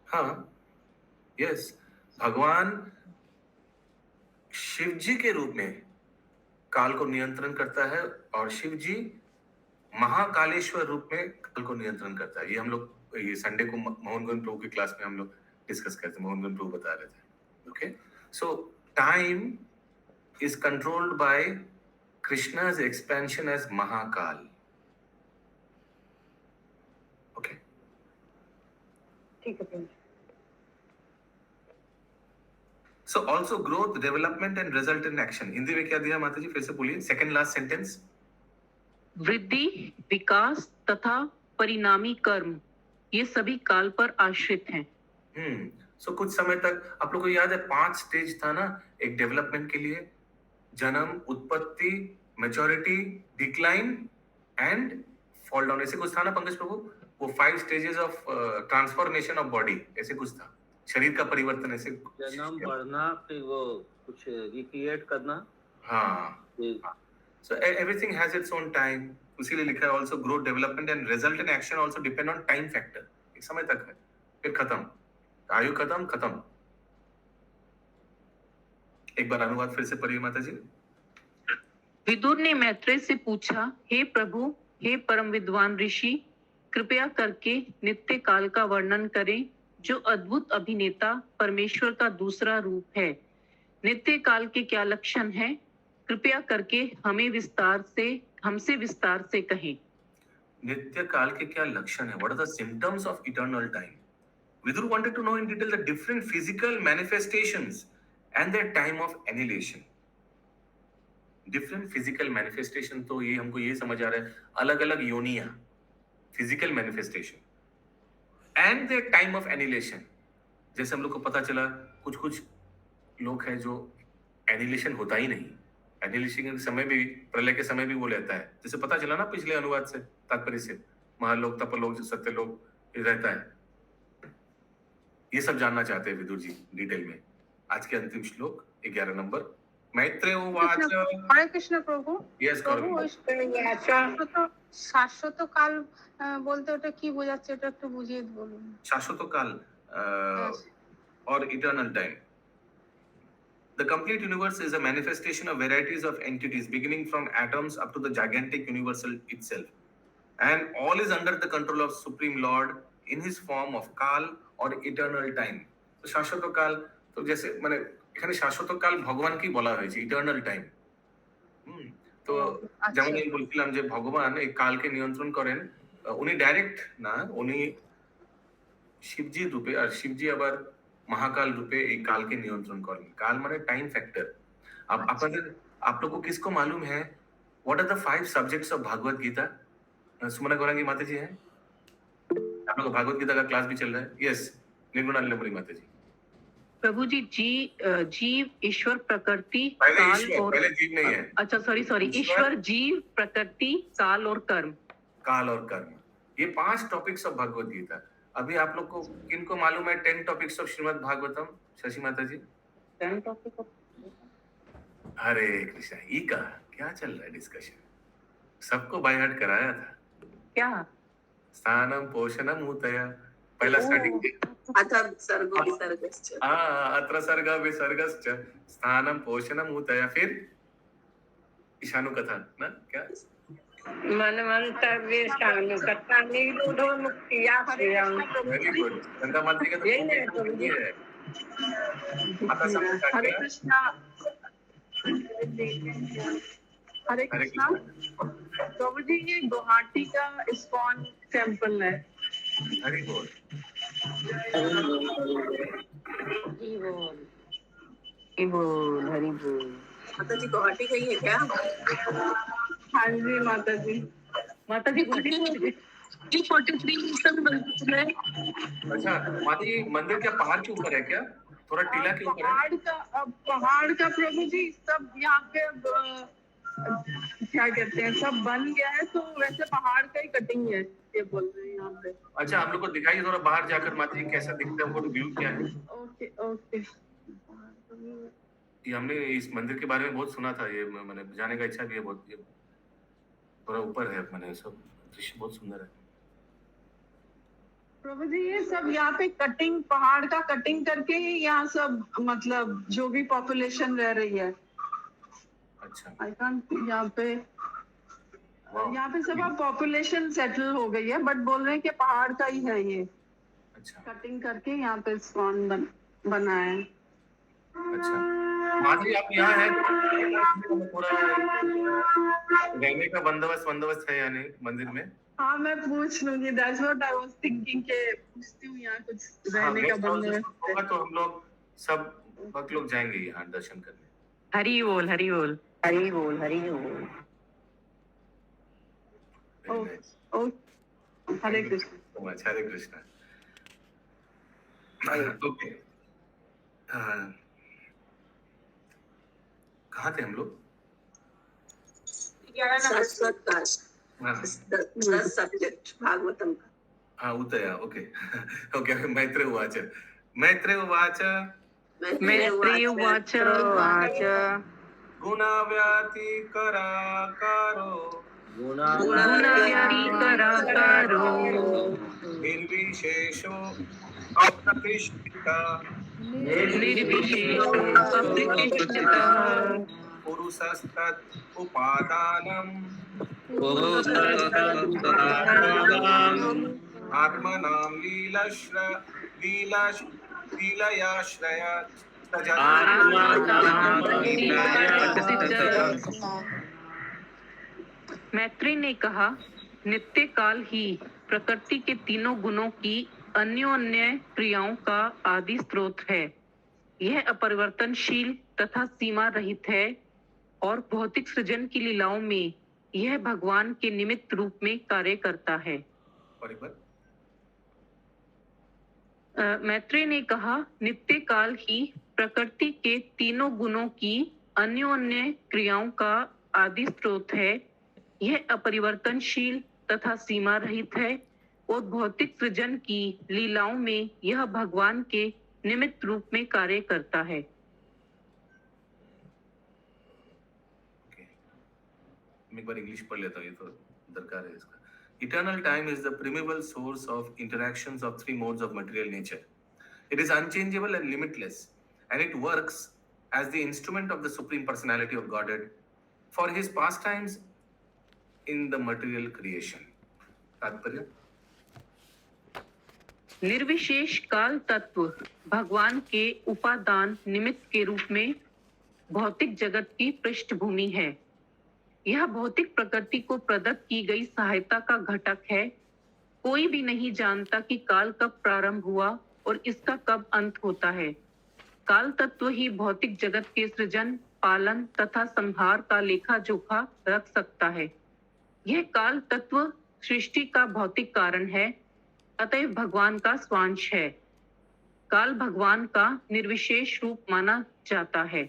हाँ, यस, भगवान शिव जी के रूप में काल को नियंत्रण करता है और शिव जी महाकालेश्वर रूप में काल को नियंत्रण करता है। ये हम लोग ये संडे को मोहन गोविंद प्रभु की क्लास में हम लोग डिस्कस करते, मोहन गोविंद प्रभु बता रहे थे। Okay, so time is controlled by Krishna's expansion as Mahakal. Okay. ठीक है प्रभु। So also growth, development and result in action. Hindi में क्या दिया माता जी? फिर से बोलिए, सेकंड लास्ट सेंटेंस। वृद्धि, विकास तथा परिणामी कर्म ये सभी काल पर आश्रित हैं। सो कुछ समय तक आप लोग को याद है 5 स्टेज था ना एक डेवलपमेंट के लिए, जन्म, उत्पत्ति, maturity, decline and fall down, ऐसे कुछ था ना पंकज प्रभु? वो 5 stages of transformation of body, ऐसे कुछ था, शरीर का परिवर्तन ऐसे। जन्म, बढ़ना, फिर वो कुछ रिक्रिएट करना। हाँ, so everything has its own time. इसीलिए लिखा है also growth, development and result in action also depend on time factor. एक समय तक है, फिर खत्म, आयु खत्म। एक बार अनुवाद फिर से पढ़िए माता जी। विदुर ने मैत्रेय से पूछा, हे प्रभु, हे परम विद्वान ऋषि, कृपया करके नित्य काल का वर्णन करें, जो अद्भुत अभिनेता परमेश्वर का दूसरा रूप है। नित्य काल के क्या लक्षण हैं? कृपया करके हमसे विस्तार से कहें। नित्य काल के क्या लक्षण है? What are the symptoms of eternal time? Vidur wanted to know in detail the different physical manifestations and their time of annihilation. Different physical manifestation तो ये हमको ये समझ आ रहा है, अलग अलग योनियां, physical manifestation and their time of annihilation. जैसे हम लोग को पता चला कुछ कुछ लोग हैं जो annihilation होता ही नहीं, annihilation के समय भी, प्रलय के समय भी वो रहता है, जैसे पता चला ना पिछले अनुवाद से, तात्पर्य से, महालोक, तपलोक, सत्यलोक रहता है। ये सब जानना चाहते हैं विदुर जी डिटेल में। आज के अंतिम श्लोक 11 नंबर। मैत्रेय उवाच। हरे कृष्ण प्रभु। यस প্রভু, শাশ্বত কাল বলতে ওটা কি বোঝাচ্ছে, এটা একটু বুঝিয়ে বলুন। शाश्वत काल or eternal time. The complete universe is a manifestation of varieties of entities beginning from atoms up to the gigantic universal itself, and all is under the control of Supreme Lord in his form of Kal or eternal time. तो शाश्वत काल तो जैसे মানে এখানে শাশ্বত কাল ভগবানকেই বলা হয়েছে, ইটার্নাল টাইম। তো যেমন আমি বলছিলাম যে ভগবান এই কালকে নিয়ন্ত্রণ করেন, উনি ডাইরেক্ট না, উনি শিবজি রূপে, আর শিবজি আবার महाकाल रूपे एक काल के नियंत्रण करें। काल माने टाइम फैक्टर। अब आप लोगों को किसको मालूम है what are the 5 subjects of Bhagavad Gita? Sumana Gaurangi माता जी हैं, आप लोग भागवत गीता का क्लास भी चल रहा है। यस, निर्गुणा नीलमणि माता जी। प्रभु जी, जीव, ईश्वर, प्रकृति, पहले काल ईश्वर, और पहले जीव नहीं है। अच्छा सॉरी, ईश्वर, जीव, प्रकृति, काल और कर्म। काल और कर्म, ये 5 टॉपिक्स ऑफ भागवत गीता। अभी आप लोग को किनको मालूम है 10 टॉपिक्स ऑफ श्रीमद् भागवतम? शशि माता जी। 10 टॉपिक। हरे कृष्णा। ई का क्या चल रहा है डिस्कशन? सबको बाय हार्ट कराया था क्या? स्थानम पोषणम उतया, पहला स्टार्टिंग अथ सर्गो विसर्गश्च। अत्र सर्ग विसर्गश्च स्थानम पोषणम उतया, फिर ईशानु कथा ना क्या? मनमंतव्य स्थानुकता निरोधो मुक्तियाश्रयम्। Very good. गंगा माता का तो यही है तो ये है। माता समझ आ हरे गया। कृष्णा। हरे कृष्णा प्रभु जी, ये गुवाहाटी का इस्कॉन टेम्पल है। हरि बोल। हरि बोल। माता जी गुवाहाटी गई है क्या? हाँ जी माता जी। माता जी 43 मंदिर है। अच्छा माता जी, मंदिर क्या पहाड़ के ऊपर है क्या? थोड़ा टीला के ऊपर है? पहाड़ का प्रभु जी सब यहाँ पे क्या कहते हैं, सब बन गया है, तो वैसे पहाड़ का ही कटिंग है, ये बोल रहे हैं यहाँ पे। अच्छा, हम लोग को दिखाइए थोड़ा बाहर जाकर माता जी, कैसा दिखता है वो व्यू क्या है? Okay okay. ये हमने इस मंदिर के बारे में बहुत सुना था, ये मैंने जाने का इच्छा भी है बहुत। ये थोड़ा ऊपर है, मैंने सब दृश्य बहुत सुंदर है। प्रभु जी ये सब यहाँ पे कटिंग, पहाड़ का कटिंग करके ही यहाँ सब मतलब जो भी पॉपुलेशन रह रही है। अच्छा। आई कांट, यहाँ पे सब पॉपुलेशन सेटल हो गई है, बट बोल रहे हैं कि पहाड़ का ही है ये। अच्छा। कटिंग करके यहाँ पे स्पॉन बना है। अच्छा माता जी, आप यहाँ है पूरा रहने का बंदोबस्त है या नहीं मंदिर में? हाँ मैं पूछ लूंगी, that's what I was thinking के पूछती हूँ यहाँ कुछ रहने का बंदोबस्त होगा तो हम लोग सब भक्त लोग जाएंगे यहाँ दर्शन करने। हरि बोल, हरि बोल, हरि बोल, हरि बोल। हरे कृष्ण। हरे कृष्ण। ओके, कहाँ थे हम लोग? शाश्वत काल, 10 सब्जेक्ट भागवतम का। हाँ उतया, ओके ओके। मैत्रेय उवाच। मैत्रेय उवाच। मैत्रेय उवाच। गुणाव्यातिकराकारो गुणाव्यातिकराकारो निर्विशेषो अप्रतिष्ठिता निर्विशेषो अप्रतिष्ठितः पुरुषस्तत् उपादानम् आत्मनां लीलयाश्रय मैत्री ने कहा, नित्य काल ही प्रकृति के तीनों गुणों की अन्योन्य क्रियाओं का आदि स्रोत है। यह अपरिवर्तनशील तथा सीमा रहित है और भौतिक सृजन की लीलाओं में यह भगवान के निमित्त रूप में कार्य करता है। मैत्री ने कहा, नित्य काल ही प्रकृति के तीनों गुणों की अन्योन्य क्रियाओं का आदि स्रोत है। यह अपरिवर्तनशील तथा सीमा रहित है और भौतिक सृजन की लीलाओं में यह भगवान के निमित्त रूप में कार्य करता है। मैं एक बार इंग्लिश पढ़ लेता हूँ, ये तो दरकार है इसका। Eternal time is the primeval source of interactions of three modes of material nature. It is unchangeable and limitless, and it works as the instrument of the Supreme Personality of Godhead for his pastimes in the material creation. तात्पर्य? निर्विशेष काल तत्व भगवान के उपादान निमित्त के रूप में भौतिक जगत की पृष्ठभूमि है। यह भौतिक प्रकृति को प्रदत्त की गई सहायता का घटक है। कोई भी नहीं जानता कि काल कब प्रारंभ हुआ और इसका कब अंत होता है। काल तत्व ही भौतिक जगत के सृजन, पालन तथा संहार का लेखा जोखा रख सकता है। यह काल तत्व सृष्टि का भौतिक कारण है, अतएव भगवान का स्वांश है। काल भगवान का निर्विशेष रूप माना जाता है।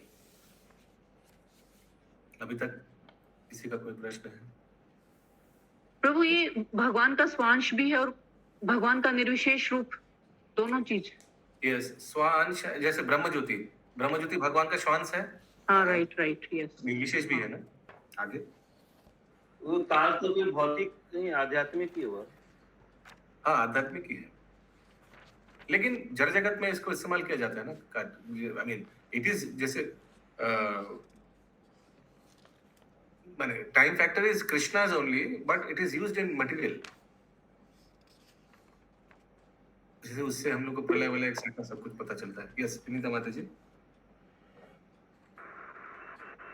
अभी तक किसी का कोई प्रश्न है? प्रभु, ये भगवान का स्वांश भी है और भगवान का निर्विशेष रूप, दोनों चीज। यस, स्वांश जैसे ब्रह्म ज्योति भगवान का स्वांश है। हाँ, राइट, यस। निर्विशेष भी है ना। आगे वो काल तो भी भौतिक नहीं, आध्यात्मिक ही हुआ। हाँ, आध्यात्मिक ही है, लेकिन जड़ जगत में इसको इस्तेमाल किया जाता है ना। आई मीन इट इज जैसे माने time factor is Krishna's only, but it is used in material. जैसे उससे हम लोग को प्रलय वलय एक्सेट्रा सब कुछ पता चलता है। यस, विनीता माता जी।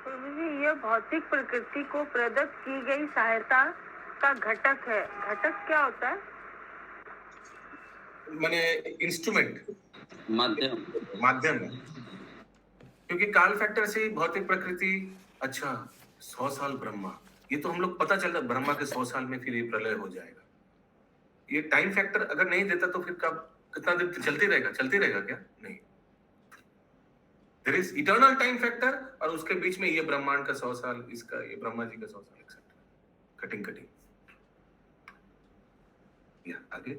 प्रभु जी, यह भौतिक प्रकृति को प्रदत्त की गई सहायता का घटक है। घटक क्या होता है? माने इंस्ट्रूमेंट, माध्यम है। क्योंकि काल फैक्टर से ही भौतिक प्रकृति, अच्छा 100 साल ब्रह्मा, ये तो हम लोग पता चलता ब्रह्मा के 100 साल में फिर ये प्रलय हो जाएगा। ये टाइम फैक्टर अगर नहीं देता तो फिर कब, कितना दिन चलती रहेगा क्या? नहीं। There is eternal time factor और उसके बीच में ये ब्रह्मांड का 100 साल, इसका ये ब्रह्मा जी का 100 साल एक्सेट्रा, कटिंग। या आगे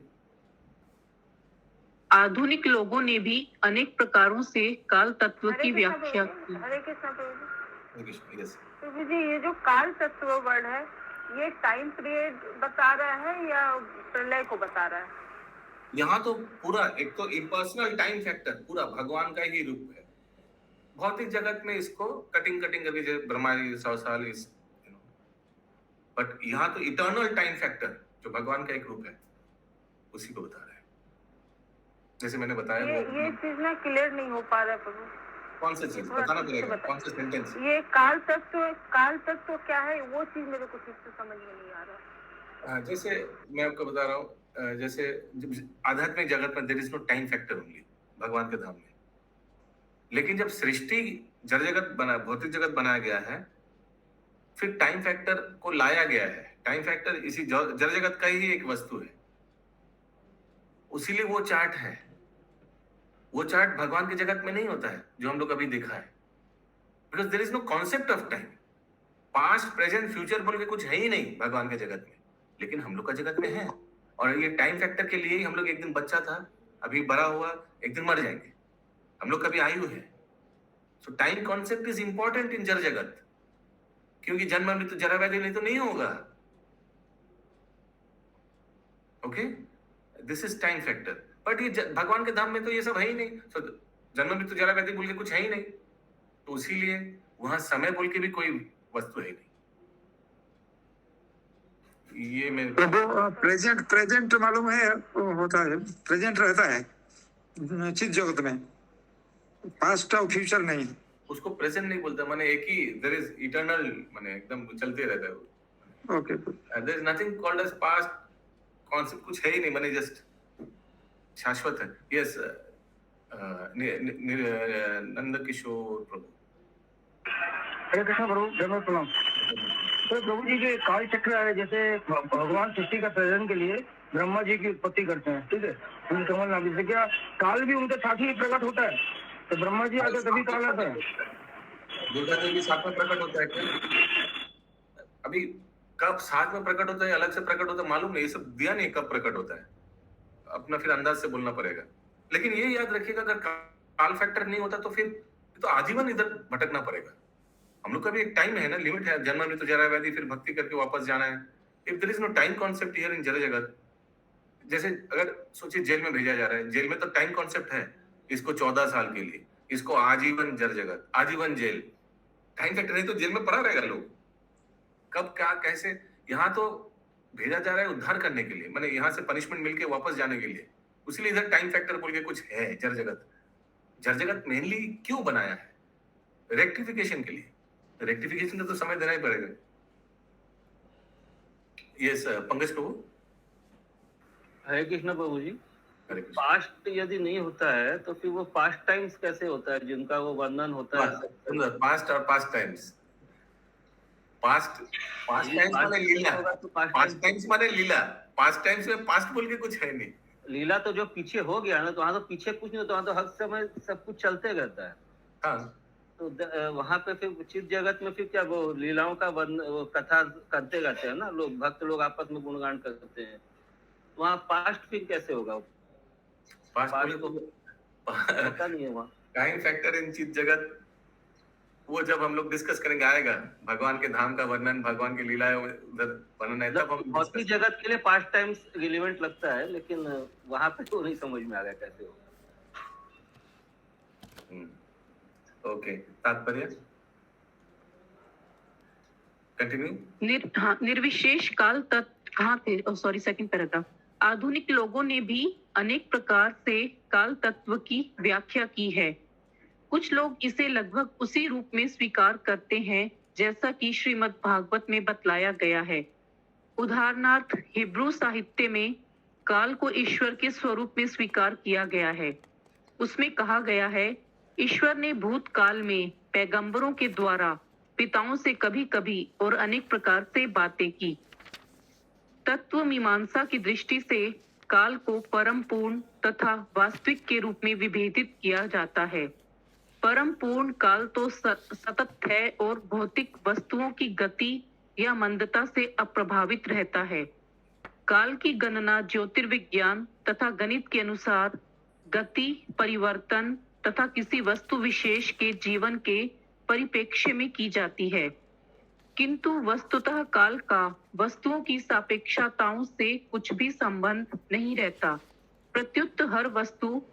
आधुनिक लोगों ने भी अनेक प्रकारों से काल तत्व की व्याख्या की। हरे कृष्ण प्रभु जी। यस प्रभु जी, ये जो काल तत्व वर्ड है, ये टाइम पीरियड बता रहा है या प्रलय को बता रहा है? यहाँ तो पूरा एक तो इम्पर्सनल टाइम फैक्टर पूरा भगवान का ही रूप है। भौतिक जगत में इसको कटिंग अभी ब्रह्मा जी 100 साल इस, बट यहाँ तो इटर्नल टाइम फैक्टर जो भगवान का एक रूप है उसी को बता रहा है। जैसे मैंने बताया ये चीज ना क्लियर नहीं हो पा रहा है प्रभु। कौन सा चीज बताना पड़ेगा? कौन सा सेंटेंस? ये काल तत्व क्या है, वो चीज मेरे को ठीक से समझ में नहीं आ रहा। जैसे मैं आपको बता रहा हूँ, जैसे आध्यात्मिक जगत में there is no time factor only भगवान के धाम में। लेकिन जब सृष्टि जड़ जगत बना, भौतिक जगत बनाया गया है, फिर टाइम फैक्टर को लाया गया है। टाइम फैक्टर इसी जड़ जगत का ही एक वस्तु है, उसीलिए वो चार्ट है। वो चार्ट भगवान के जगत में नहीं होता है जो हम लोग अभी देखा है, because there is no concept of time. Past, present, future बोल के कुछ है ही नहीं भगवान के जगत में, लेकिन हम लोग का जगत में है। और ये टाइम फैक्टर के लिए ही हम लोग एक दिन बच्चा था, अभी बड़ा हुआ, एक दिन मर जाएंगे। हम लोग कभी आयु है। सो time concept is important in जड़ जगत, क्योंकि जन्म मृत्यु जरा व्याधि नहीं तो नहीं होगा। Okay, this is time factor. But ये भगवान के धाम में तो ये सब है ही नहीं। सो जन्म मृत्यु जरा व्याधि बोल के कुछ है ही नहीं, तो इसीलिए वहां समय बोल के भी कोई वस्तु है ही नहीं। ये मैं तो वो प्रेजेंट मालूम है, वो होता है, प्रेजेंट रहता है चित जगत में, पास्ट और फ्यूचर नहीं। उसको प्रेजेंट नहीं बोलता, माने एक ही देयर इज इटर्नल, माने एकदम चलते रहता है वो। Okay, there is nothing called as past, concept कुछ है ही नहीं, माने जस्ट शाश्वत है। यस, नंद किशोर प्रभु। हरे कृष्ण प्रभु, धन्यवाद, प्रणाम। तो प्रभु जी के काल चक्र है, जैसे भगवान सृष्टि का सृजन के लिए ब्रह्मा जी की उत्पत्ति करते हैं, ठीक है, उनके कमल नाभि से, क्या काल भी उनके साथ ही प्रकट होता है? तो ब्रह्मा जी आते तभी काल आता है? दुर्गा देवी साथ में प्रकट होता है क्या? अभी कब साथ में प्रकट होता है, अलग से प्रकट होता है, मालूम नहीं, ये सब दिया नहीं कब प्रकट होता है, अपना फिर अंदाज से बोलना पड़ेगा। लेकिन ये याद रखिएगा, अगर काल फैक्टर नहीं होता तो फिर तो आजीवन इधर भटकना पड़ेगा। हम लोग का भी एक टाइम है ना, लिमिट है, जन्म मृत्यु जरा व्याधि, फिर भक्ति करके वापस जाना है। If there is no time concept here in जड़ जगत, जैसे अगर सोचिए जेल में भेजा जा रहा है, जेल में तो टाइम कॉन्सेप्ट है, इसको 14 साल के लिए, इसको आजीवन जड़ जगत, आजीवन जेल, टाइम फैक्टर नहीं तो जेल में पड़ा रहेगा लोग, कब क्या कैसे। यहाँ तो भेजा जा रहा है उद्धार करने के लिए, माने यहाँ से पनिशमेंट मिलके वापस जाने के लिए, उसीलिए इधर टाइम फैक्टर बोल के कुछ है। जड़ जगत, जड़ जगत मेनली क्यों बनाया है? रेक्टिफिकेशन के लिए। रेक्टिफिकेशन का तो समय देना ही पड़ेगा। यस, पंकज प्रभु। हरे कृष्ण प्रभु जी, हरे कृष्ण। पास्ट यदि नहीं होता है तो फिर वो पास्ट टाइम्स कैसे होता है जिनका वो वर्णन होता है? पास्ट और पास्ट टाइम्स, पास्ट टाइम्स माने लीला, पास्ट टाइम्स माने लीला, पास्ट टाइम्स में पास्ट बोल के कुछ है नहीं। लीला तो जो पीछे हो गया ना, तो वहाँ तो पीछे कुछ नहीं होता, वहाँ तो हर समय सब कुछ चलते रहता है। हाँ, तो वहाँ पे फिर चित जगत में फिर क्या वो लीलाओं का वो कथा करते रहते हैं ना लोग, भक्त लोग आपस में गुणगान करते हैं, वहाँ पास्ट फिर कैसे होगा? पास्ट तो पता नहीं है वहाँ। टाइम फैक्टर इन चित जगत, वो जब हम लोग डिस्कस करेंगे आएगा, भगवान के धाम का वर्णन, भगवान की लीलाएं उधर वर्णन है, तब हम भौतिक जगत के लिए पास्ट टाइम्स रिलेवेंट लगता है, लेकिन वहाँ पे तो नहीं समझ में आ रहा कैसे होगा। ओके, तात्पर्य कंटिन्यू। निर्विशेष काल तत्व कहाँ थे? Sorry, second paragraph. आधुनिक लोगों ने भी अनेक प्रकार से काल तत्व की व्याख्या की है। कुछ लोग इसे लगभग उसी रूप में स्वीकार करते हैं जैसा कि श्रीमद् भागवत में बतलाया गया है। उदाहरणार्थ, हिब्रू साहित्य में काल को ईश्वर के स्वरूप में स्वीकार किया गया है। उसमें कहा गया है, ईश्वर ने भूतकाल में पैगंबरों के द्वारा पिताओं से कभी कभी और अनेक प्रकार से बातें की। तत्व मीमांसा की दृष्टि से काल को परम पूर्ण तथा वास्तविक के रूप में विभेदित किया जाता है। परम पूर्ण काल तो सतत है और भौतिक वस्तुओं की गति या मंदता से अप्रभावित रहता है। काल की गणना ज्योतिर्विज्ञान तथा गणित के अनुसार गति, परिवर्तन तथा किसी वस्तु विशेष के जीवन के परिप्रेक्ष्य में की जाती है, किंतु वस्तुतः काल का वस्तुओं की सापेक्षताओं से कुछ भी संबंध नहीं रहता। प्रत्युत हर वस्तु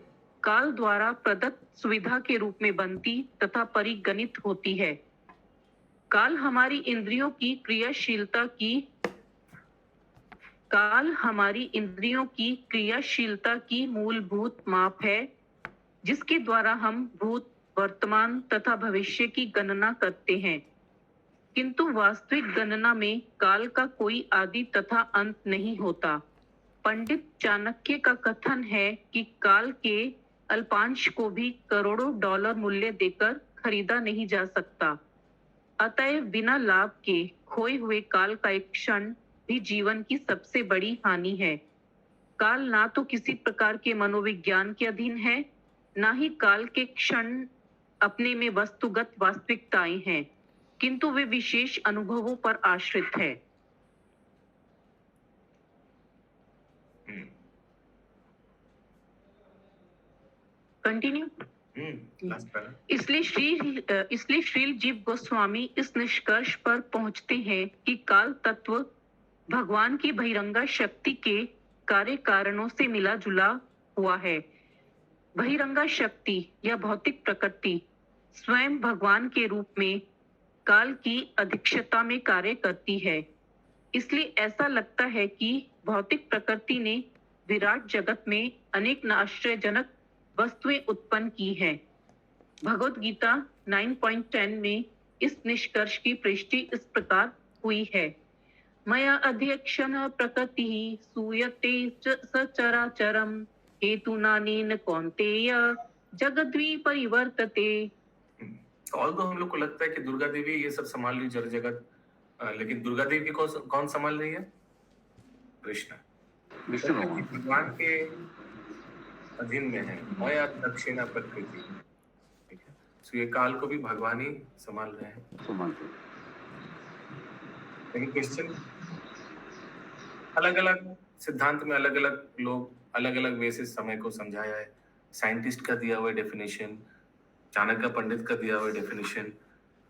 काल द्वारा प्रदत्त सुविधा के रूप में बनती तथा परिगणित होती है। काल हमारी इंद्रियों की क्रियाशीलता की मूलभूत माप है, जिसके द्वारा हम भूत, वर्तमान तथा भविष्य की गणना करते हैं। किंतु वास्तविक गणना में काल का कोई आदि तथा अंत नहीं होता। पंडित चाणक्य का कथन है कि काल के अल्पांश को भी करोड़ों डॉलर मूल्य देकर खरीदा नहीं जा सकता। अतएव बिना लाभ के खोए हुए काल का एक क्षण भी जीवन की सबसे बड़ी हानि है। काल ना तो किसी प्रकार के मनोविज्ञान के अधीन है, ना ही काल के क्षण अपने में वस्तुगत वास्तविकताएं हैं, किंतु वे विशेष अनुभवों पर आश्रित है। कंटिन्यू। इसलिए श्रील जीव गोस्वामी इस निष्कर्ष पर पहुंचते हैं कि काल तत्व भगवान की बहिरंगा शक्ति के कार्य कारणों से मिला जुला हुआ है। बहिरंगा शक्ति या भौतिक प्रकृति स्वयं भगवान के रूप में काल की अध्यक्षता में कार्य करती है। इसलिए ऐसा लगता है कि भौतिक प्रकृति ने विराट जगत में अनेक आश्चर्यजनक वस्तुएं उत्पन्न की हैं। भगवद गीता 9.10 में इस निष्कर्ष की पुष्टि इस प्रकार हुई है। मया अध्यक्षण प्रकृति सूयते सचराचरम हेतुनानेन कौन्तेय जगद्वी परिवर्तते। ऑल्दो हम लोग को लगता है कि दुर्गा देवी ये सब संभाल रही जड़ जगत, लेकिन दुर्गा देवी को कौन संभाल रही है? कृष्ण, विष्णु भगवान के अधीन में है। मया दक्षिणा प्रकृति, ठीक है। तो ये काल को भी भगवान ही संभाल रहे हैं। लेकिन क्वेश्चन अलग अलग सिद्धांत में अलग अलग लोग अलग अलग वे से समय को समझाया है। साइंटिस्ट का दिया हुआ डेफिनेशन, चाणक्य पंडित का दिया हुआ डेफिनेशन,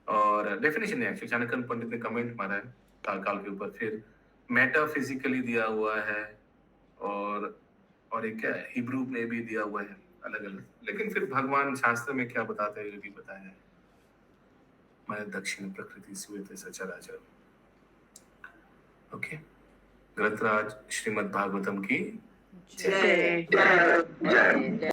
और डेफिनेशन नहीं एक्चुअली चाणक्य पंडित ने कमेंट मारा है काल के ऊपर, फिर मेटाफिजिकली दिया हुआ है, और एक क्या हिब्रू में भी दिया हुआ है अलग अलग। लेकिन फिर भगवान शास्त्र में क्या बताते हैं ये भी बताया है। मैं दक्षिण प्रकृति सूयते सचराचरम। ओके, ग्रंथराज श्रीमद् भागवतम की जय।